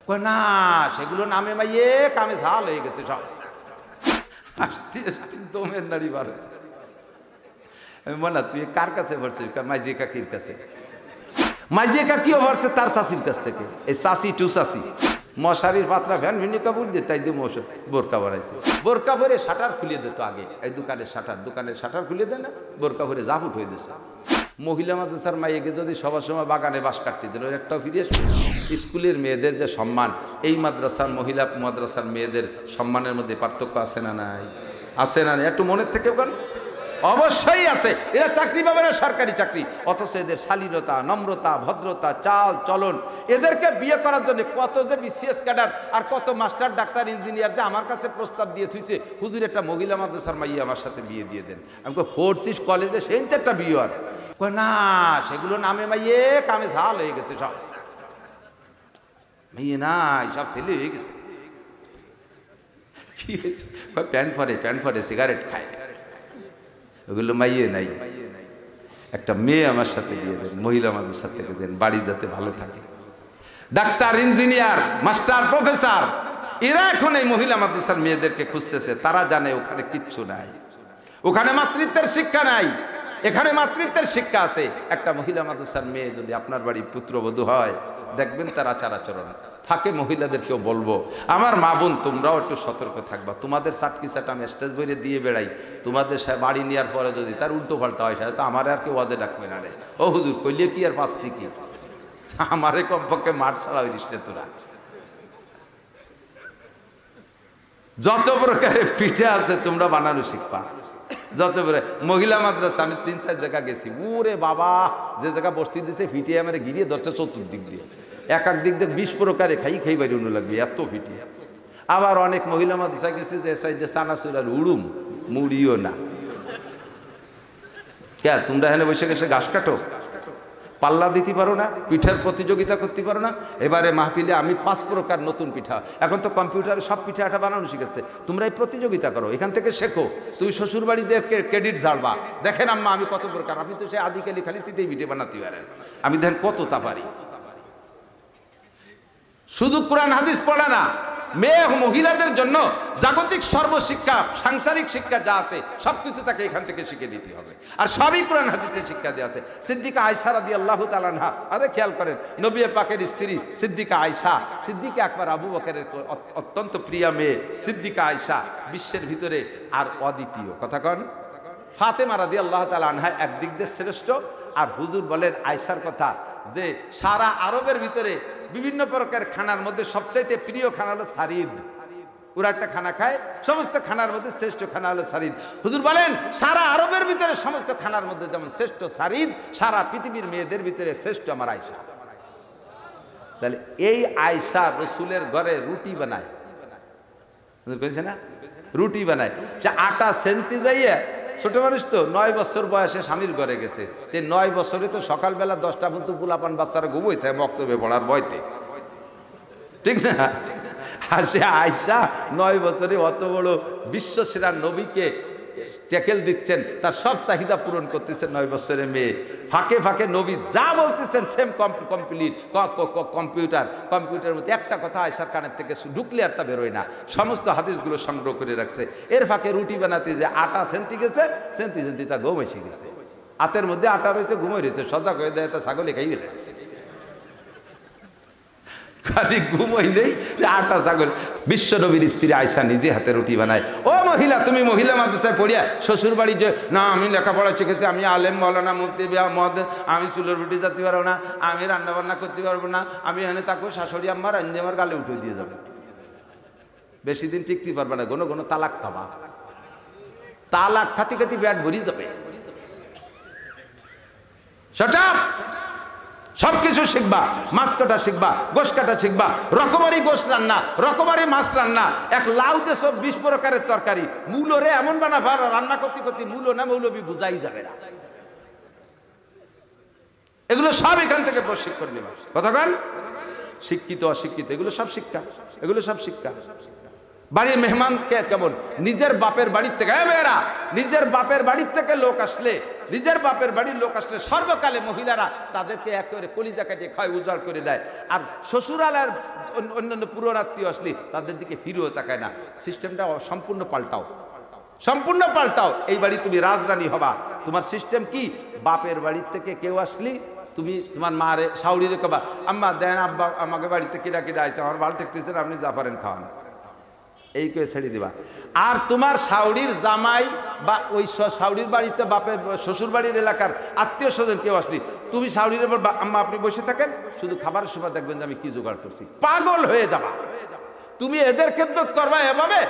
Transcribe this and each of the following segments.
কয় না, সেগুলো নামে মাইয়ে কামে ঝাল হয়ে গেছে সব। আস্তে আস্তে দমের নাড়ি বার হয়েছে। আমি বললাম তুই কার কাছে ভরছিস? মাইজে কাকির কাছে। মাইজে কাকিও ভরছে তার শাশির কাছ থেকে। এই শাশি টু শাশি মশারির পাত্রা ভ্যান ভিন্ডি কাপড় দিয়ে তাই দিয়ে বোরকা ভরাইছে। বোরকা ভরে শাটার খুলিয়ে দিত আগে, এই দোকানের শাটার খুলিয়ে দেয় না, বোরকা ভরে জাফুট হয়ে দিছে। মহিলা মাদ্রাসার মাইকে যদি সবার সময় বাগানে বাস কাটতে দিল, একটাও ফিরে স্কুলের মেয়েদের যে সম্মান, এই মাদ্রাসার মহিলা মাদ্রাসার মেয়েদের সম্মানের মধ্যে পার্থক্য আছে না নাই? আছে না? একটু মনের থেকে বল, অবশ্যই আছে। এরা চাকরি পাবে না, সরকারি চাকরি, অথচ এদের শালীনতা, নম্রতা, ভদ্রতা, চাল চলন, এদেরকে বিয়ে করার জন্য কত যে বিসিএস ক্যাডার আর কত মাস্টার, ডাক্তার, ইঞ্জিনিয়ার যে আমার কাছে প্রস্তাব দিয়ে থুইছে, হুজুর একটা মহিলা মাদ্রাসার মাইয়া আমার সাথে বিয়ে দিয়ে দেন। আমি ফোর্সিস কলেজে সেই তো একটা বিয়ে আর কয় না, সেগুলো নামে মাইয়ে কামে ঝাল হয়ে গেছে সব। মেয়ে নাই, সব ছেলে হয়ে গেছে। কি হয়েছে? প্যান্ট ফরে সিগারেট খায়, ওগুলো মাইয়ে নাই। একটা মেয়ে আমার সাথে বিয়ে দেন, মহিলা আমাদের সাথে দেন, বাড়ি যাতে ভালো থাকে। ডাক্তার, ইঞ্জিনিয়ার, মাস্টার, প্রফেসর, এরা এখন এই মহিলা মাদ্রাসার মেয়েদেরকে খুঁজতেছে। তারা জানে ওখানে কিচ্ছু নাই, ওখানে মাতৃত্বের শিক্ষা নাই, এখানে মাতৃত্বের শিক্ষা আছে। একটা মহিলা মাদ্রাসার মেয়ে যদি আপনার বাড়ি পুত্রবধূ হয়, দেখবেন তার আচার আচরণ। ফাঁকে মহিলাদেরকেও বলবো, আমার মা বোন তোমরাও একটু সতর্ক থাকবা। তোমাদের চাটকি চাটা আমি স্টেজ বইয়ে দিয়ে বেড়াই, তোমাদের বাড়ি নেওয়ার পরে যদি তার উল্টো পাল্টা হয়, তো আমার আর কেউ ওয়াজে ডাকবে না রে। ও হুজুর কইলে কি আর পাচ্ছি কি, আমারে কমপক্ষে মাঠ ছাড়া হইস রে তোরা। যত প্রকারের পিঠে আছে তোমরা বানানো শিখবা। যত মহিলা মাদ্রাসা আমি 3-4 জায়গা গেছি, ওরে বাবা, যে জায়গা বসতি দিছে ফিটে আমার গিরিয়ে ধরছে চতুর্দিক দিয়ে, এক দিক দিয়ে 20 প্রকারে খাই বাইরে উঠে লাগবে, এত ফিটে। আবার অনেক মহিলা মাদ্রাসা গেছে যে সাইডে চানাচুরার উড়ুম মুড়িও না। কে তোমরা এখানে বসে গেছে ঘাস কাটো, পাল্লা দিতে পারো না, পিঠার প্রতিযোগিতা করতে পারো না। এবারে মাহফিলে আমি 5 প্রকার নতুন পিঠা, এখন তো কম্পিউটারে সব পিঠা এটা বানানো শিখেছে, তোমরা এই প্রতিযোগিতা করো, এখান থেকে শেখো। তুই শ্বশুর বাড়িতে ক্রেডিট ঝাড়বা, দেখেন আম্মা আমি কত প্রকার, আপনি তো সে আদিকালি খালি চিতেই পিঠে বানাতে পারেন, আমি দেখেন কত তা পারি। শুধু কোরআন হাদিস পড়া না, মেয়ে মহিলাদের জন্য জাগতিক সর্বশিক্ষা, সাংসারিক শিক্ষা যা আছে সবকিছু তাকে এখান থেকে শিখে দিতে হবে। আর সবই কোরআন হাদিসের শিক্ষা দেওয়া আছে। সিদ্দিকা আয়েশা রাদিয়াল্লাহু তাআলা আনহা, আরে খেয়াল করেন, নবী পাকের স্ত্রী সিদ্দিকা আয়েশা, সিদ্দিকা আকবর আবু বকরের অত্যন্ত প্রিয় মেয়ে সিদ্দিকা আয়েশা, বিশ্বের ভিতরে আর অদ্বিতীয়। কথা কন, ফাতেমা রাদিয়াল্লাহু তাআলা আনহা একদিক দিয়ে শ্রেষ্ঠ। আর হুজুর বলেন আয়েশার কথা যে সারা আরবের ভিতরে বিভিন্ন প্রকার খানার মধ্যে সবচাইতে প্রিয় খানা হলো সারিদ। ওরা একটা খানা খায়, সমস্ত খানার মধ্যে শ্রেষ্ঠ খানা হলো সারিদ। হুজুর বলেন সারা আরবের ভিতরে সমস্ত খানার মধ্যে যেমন শ্রেষ্ঠ সারিদ, সারা পৃথিবীর মেয়েদের ভিতরে শ্রেষ্ঠ আমার আয়েশা। তাহলে এই আয়েশা রসুলের ঘরে রুটি বানায়, কইছে না, রুটি বানায়। যে আটা সেনতে যাইয়া, ছোট মানুষ তো 9 বছর বয়সে স্বামীর ঘরে গেছে, 9 বছরে তো সকালবেলা 10টা পর্যন্ত পোলাপান বাচ্চারা ঘুমোই থাকে বক্তব্যে পড়ার বয়তে, ঠিক না? আর সে আয়েশা 9 বছরে অত বড় বিশ্বসেরা নবীকে ট্যাকেল দিচ্ছেন, তার সব চাহিদা পূরণ করতেছেন 9 বছরের মেয়ে। ফাঁকে ফাঁকে নবী যা বলতেছেন সেম কমপ্লিট। কম্পিউটারের মধ্যে একটা কথা আয়েশার কানের থেকে ঢুকলে আর তা বেরোয় না, সমস্ত হাদিসগুলো সংগ্রহ করে রাখছে। এর ফাঁকে রুটি বানাতে যে আটা সেন্তি গেছে, সেন্তি তা ঘুম এসে গেছে, হাতের মধ্যে আটা রয়েছে, ঘুমে রয়েছে, সজাগ হয়ে দেয় তা ছাগলে খাইয়ে দিয়েছে, খালি ঘুমই নেই আটা ছাগল। বিশ্ব নবীর স্ত্রী আয়েশা নিজে হাতে রুটি বানায়। ও মহিলা, তুমি মহিলা মাদ্রাসায় পড়িয়া শ্বশুর বাড়ি যে না আমি লেখাপড়া শিখেছি, আমি আলেম মৌলানা মুফতি মহাদেব, আমি চুলোর রুটি যেতে পারবো না, আমি রান্না বান্না করতে পারবো না, আমি এখানে তাকে শাশুড়ি আম্মা রান্না আমার গালে উঠে দিয়ে যাবে, বেশি দিন টিকতে পারবে না, ঘন ঘন তালাক খাবা, তালাক খাতি খাতি ব্যাট ভরি যাবে। Shut up! সবকিছু শিখবা, মাছ কাটা শিখবা, গোশ কাটা শিখবা, রকমারি গোশ রান্না, রকমারি মাছ রান্না, এক লাউতে সব 20 প্রকারের তরকারি, মূলরে এমন বানাবা রান্না করতে করতে মূল না মৌলবি বুঝাই যাবে না। এগুলো সব এখান থেকে প্রশিক্ষণ নেবা। কতক্ষণ শিক্ষিত অশিক্ষিত এগুলো সব শিক্ষা, এগুলো সব শিক্ষা। বাড়ির মেহমান কেমন, নিজের বাপের বাড়ির থেকে, মেয়েরা নিজের বাপের বাড়ির থেকে লোক আসলে নিজের বাপের বাড়ির লোক আসলে সর্বকালে মহিলারা তাদেরকে একেবারে কলিজা কাটিয়ে খায়, উজাড় করে দেয়। আর শ্বশুরালার অন্যান্য পুরোনাত্মীয় আসলে তাদের দিকে ফিরেও তাকায় না। সিস্টেমটা সম্পূর্ণ পাল্টাও, সম্পূর্ণ পাল্টাও। এই বাড়ি তুমি রাজরানী হবা। তোমার সিস্টেম কি? বাপের বাড়ি থেকে কেউ আসলি তুমি তোমার মারে শাউরি রে কবা, আম্মা দেন আব্বা আমাকে বাড়িতে কিরা কিরা আইছে, আমার ভালো থাকতেছেন, আপনি যা পারেন খাওয়ান, এই করে ছেড়ে দিবা। আর তোমার শাউরির জামাই বা ওই শাউরির বাড়িতে বাপের শ্বশুর বাড়ির এলাকার আত্মীয় স্বজন কেউ আসলি তুমি শাউরির উপর আম্মা আপনি বসে থাকেন, শুধু খাবারের সময় দেখবেন যে আমি কি জোগাড় করছি। পাগল হয়ে যাবা। তুমি এদের খেদমত করবা এভাবে,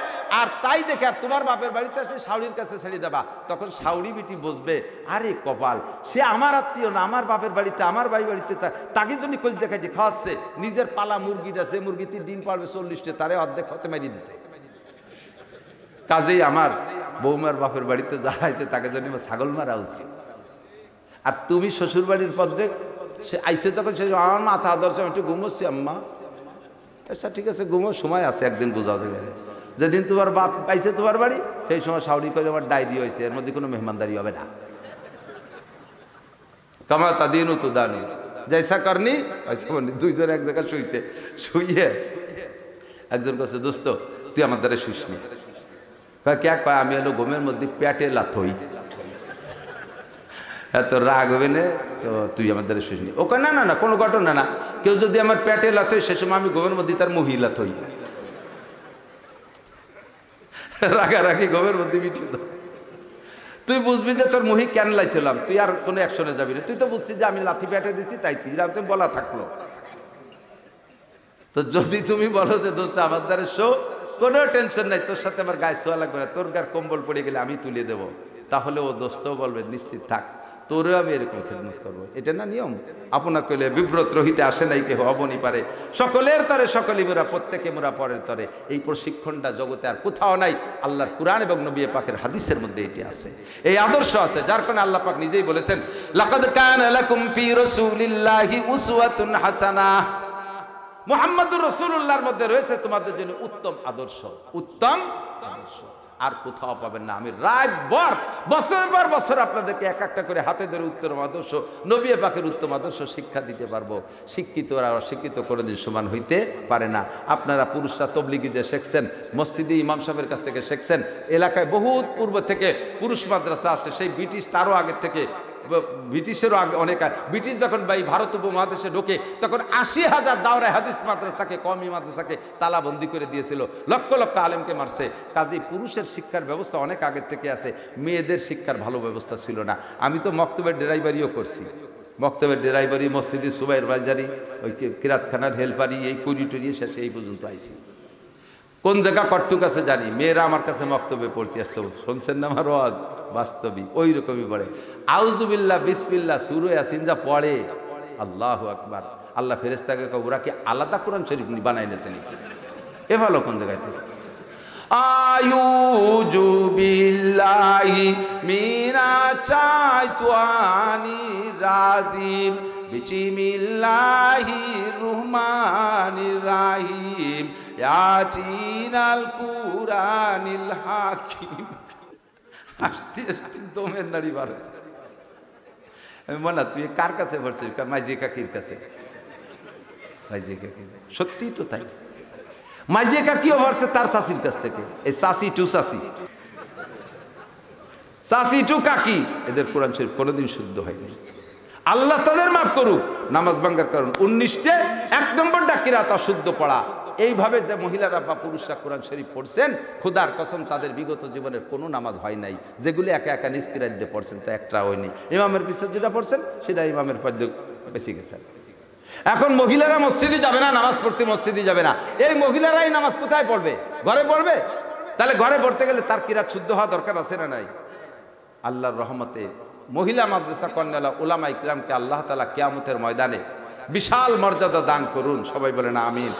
আর তাই দেখে আর তোমার বাপের বাড়িতে এসে শাউরির কাছে ছেড়ে দেবা। তখন শাউরি বিটি বুঝবে আরে কপাল, সে আমার আত্মীয় না, আমার বাপের বাড়িতে আমার ভাই বাড়িতে তাকে জন্য কলজা কাটি খাওয়াচ্ছে। নিজের পালা মুরগিটা, যে মুরগিতে ডিম পারবে 40টা, তারে অর্ধেক হতে মারি দিচ্ছে। কাজেই আমার বৌমার বাপের বাড়িতে যারা আছে তাকে জন্য ছাগল মারা উচিত। আর তুমি শ্বশুর বাড়ির পদে সে আইসে যখন সে আমার মাথা আদর্শ একটু ঘুমোচ্ছি আম্মা, আচ্ছা ঠিক আছে ঘুমো, সময় আছে, একদিন বোঝা যাবে। যেদিন তোমার বাপ পাইছে তোমার বাড়ি সেই সময় শাউরি করে আমার ডায়েরি হয়েছে, এর মধ্যে কোনো মেহমানদারি হবে না। কামা তাদিনু তুদানি জৈসা করনি। দুইজন এক জায়গায় শুইছে, শুইয়ে একজন কাছে দোস্ত তুই আমার দ্বারা শুইস নি। কে কয় আমি হলো ঘুমের মধ্যে পেটে লাথই, এত রাগ হবে না তো তুই আমার দ্বারা শুইস নি। ও কয় না না না কোনো ঘটনা না, কেউ যদি আমার পেটে লাথই সে সময় আমি ঘুমের মধ্যে তার মহিলা থই। রাগারাগি ঘুমের মধ্যে মিটে যা। তুই বুঝবি যে তোর মহি কেন লাইছিলাম, তুই আর কোনো অ্যাকশনে যাবি না। তুই তো বুঝছিস যে আমি লাথি পেটে দিছি তাই তুই বলা থাকলো। তো যদি তুমি বলো যে দোস্ত আমার দ্বারা শো, কোনো টেনশন নাই, তোর সাথে আমার গায়ে শোয়া লাগবে না, তোর গায়ে কম্বল পড়ে গেলে আমি তুলে দেবো, তাহলে ও দোস্তও বলবে নিশ্চিত থাক, তোরও আমি এরকম খেদমত করবো। এটা না নিয়ম? আপনা কইলে বিব্রত রহিতে আসে নাই কেহ অবনি পারে, সকলের তরে সকলেই মোরা, প্রত্যেকে মোরা পরের তরে। এই প্রশিক্ষণটা জগতে আর কোথাও নাই, আল্লাহর কুরআন এবং নবী পাকের হাদিসের মধ্যে এটি আছে, এই আদর্শ আছে, যার কারণে আল্লাহ পাক নিজেই বলেছেন লাকাদ কানা লাকুম ফি রাসূলিল্লাহি উসওয়াতুন হাসানাহ। মুহাম্মদুর রাসূলুল্লাহর মধ্যে রয়েছে তোমাদের জন্য উত্তম আদর্শ, উত্তম আদর্শ। আর কোথাও পাবেন না। আমি রাতভর বছরের পর বছর আপনাদেরকে এক একটা করে হাতে ধরে উত্তম আদর্শ, নবী পাকের উত্তম আদর্শ শিক্ষা দিতে পারবো। শিক্ষিত আর অশিক্ষিত কোনোদিন সমান হইতে পারে না। আপনারা পুরুষরা তবলিগি যে শিখছেন, মসজিদে ইমাম সাহেবের কাছ থেকে শিখছেন, এলাকায় বহুত পূর্ব থেকে পুরুষ মাদ্রাসা আছে, সেই ব্রিটিশ তারও আগে থেকে, ব্রিটিশেরও আগে অনেক। ব্রিটিশ যখন ভারত উপমহাদেশে ঢোকে তখন 80,000 দাওরায়ে হাদিস মাদ্রাসাকে, কওমি মাদ্রাসাকে তালাবন্দি করে দিয়েছিল, লক্ষ লক্ষ আলেমকে মারছে। কাজেই পুরুষের শিক্ষার ব্যবস্থা অনেক আগের থেকে আছে, মেয়েদের শিক্ষার ভালো ব্যবস্থা ছিল না। আমি তো মক্তবের ড্রাইভারিও করছি, মক্তবের ড্রাইভারি, মসজিদে সুবাইয়ের বাজারি, ওই কিরাতখানার হেল্পারি, এই করিটরি শেষে এই পর্যন্ত আইছি। কোন জায়গা কট্টুক আছে জানি, মেয়েরা আমার কাছে মক্তবে পড়তে আসতো, শুনছেন না আমার ওয়াজ? বাস্তবিক ওই রকমই পড়ে। আউযুবিল্লাহ বিসমিল্লাহ সূরা ইয়াসিন যা পড়ে, আল্লাহু আকবার। আল্লাহ ফেরেশতাকে কয় ওরা কি আলাদা কোরআন শরীফ বানাইলেছে নাকি? এ ভালো কোন জায়গায় থেকে আউযু বিল্লাহি মিনাশ শাইতানির রাজিম বিসমিল্লাহির রহমানির রহিম ইয়াতিনাল কুরআনিল হাকিম। আস্তে আস্তে দমের নাড়ি বার হয়েছে। আমি বলা তুই কার কাছে পড়ছিস? মাইজি কাকির কাছে। মাইজি কাকি, সত্যিই তো তাই। মাইজি কাকিও পড়ছে তার শাশির কাছ থেকে। এই শাশি টু শাশি, শাশি টু কাকি, এদের কোরআন শরীফ কোনোদিন শুদ্ধ হয়নি। আল্লাহ তাদের মাফ করুক। নামাজ ভাঙ্গার কারণ 19টে, 1 নম্বরটা কিরাত অশুদ্ধ পড়া। এইভাবে যে মহিলারা বা পুরুষরা কোরআন শরীফ পড়ছেন, খোদার কসম তাদের বিগত জীবনের কোনো নামাজ হয় নাই। যেগুলি একা একা নিজ কিরাত দিয়ে পড়ছেন তা একটা হয়নি। ইমামের পিছনে যেটা পড়ছেন সেটা ইমামের পদ্য বেশি গেছেন। এখন মহিলারা মসজিদে যাবে না, নামাজ পড়তে মসজিদে যাবে না। এই মহিলারাই নামাজ কোথায় পড়বে? ঘরে পড়বে। তাহলে ঘরে পড়তে গেলে তার কিরাত শুদ্ধ হওয়া দরকার আছে না নাই? আল্লাহর রহমতে মহিলা মাদ্রাসা কর্নেলা উলামা ইকরামকে আল্লাহ তাআলা কিয়ামতের ময়দানে বিশাল মর্যাদা দান করুন, সবাই বলেন আমিন।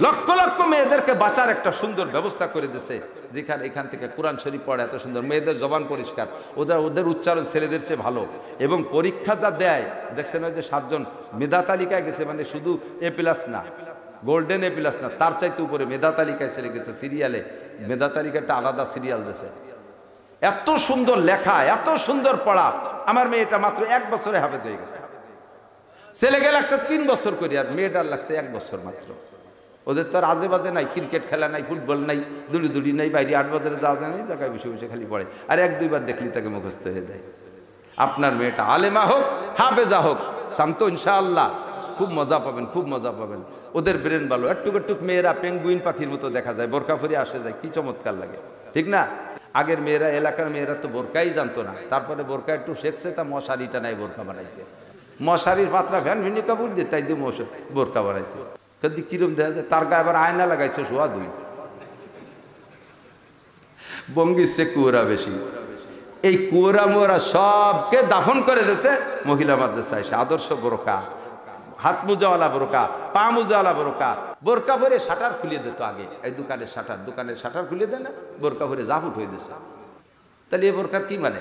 লক্ষ লক্ষ মেয়েদেরকে বাঁচার একটা সুন্দর ব্যবস্থা করে দিয়েছে, যেখানে এখান থেকে কোরআন শরীফ পড়ে এত সুন্দর, মেয়েদের জবান পরিষ্কার, ওদের উচ্চারণ ছেলেদের চেয়ে ভালো। এবং পরীক্ষা যা দেয় দেখছেন, ওই যে 7 জন মেধা তালিকায় গেছে, মানে শুধু A+ না, গোল্ডেন A+ না, তার চাইতে উপরে মেধা তালিকায় ছেড়ে গেছে। সিরিয়ালে মেধা তালিকাটা আলাদা সিরিয়াল দিয়েছে। এত সুন্দর লেখা, এত সুন্দর পড়া, আমার মেয়েটা মাত্র 1 বছরে হাফেজ হয়ে গেছে। ছেলেকে লাগছে 3 বছর করে, আর মেয়েটার লাগছে 1 বছর মাত্র। ওদের তো আর আজে বাজে নাই, ক্রিকেট খেলা নাই, ফুটবল নাই, দুলি নাই, বাইরে 8 বাজারে যাওয়া যায় নাই, জায়গায় বসে বসে খালি পড়ে, আর 1-2 বার দেখলি তাকে মুখস্থ হয়ে যায়। আপনার মেয়েটা আলেমা হোক, হাফেজা হোক, শান্ত ইনশাআল্লাহ খুব মজা পাবেন, খুব মজা পাবেন। ওদের ব্রেন ভালো। একটুক মেয়েরা পেঙ্গুইন পাখির মতো দেখা যায়, বোরকা পরে আসে যায়, কি চমৎকার লাগে, ঠিক না? আগের মেয়েরা, এলাকার মেয়েরা তো বোরকাই জানতো না, তারপরে বোরকা একটু শেখছে, তা মশারিটা নাই বোরকা বানাইছে, মশারির পাত্রা ফ্যান ভিন্নি কাপড় দিয়ে তাই দিয়ে বোরকা বানাইছে। কিন্তু কিরম দেখা যায়, তার গায়ে আবার আয়না লাগাইছে সোয়া 2। বঙ্গির সে কুয়োরা বেশি। এই কুয়োরা মোরা সবকে দাফন করে দিয়েছে মহিলা মাদ্রাসায় এসে। আদর্শ বোরকা, হাত মোজাওয়ালা বোরকা, পা মোজাওয়ালা বোরকা, বোরকা ভরে শাটার খুলিয়ে দিত আগে। এই দোকানের শাটার খুলিয়ে দেয় না, বোরকা ভরে জাফুট হয়ে দিয়েছে। তাহলে এই বোরকার কি মানে?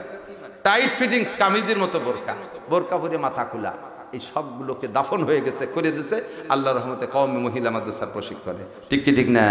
টাইট ফিটিংস কামিজের মতো বোরকা, বোরকা ভরে মাথা খোলা, এই সবগুলোকে দাফন হয়ে গেছে, করে দিয়েছে আল্লাহর রহমতে কওমি মহিলা মাদ্রাসার প্রশিক্ষণে। ঠিক কি ঠিক না?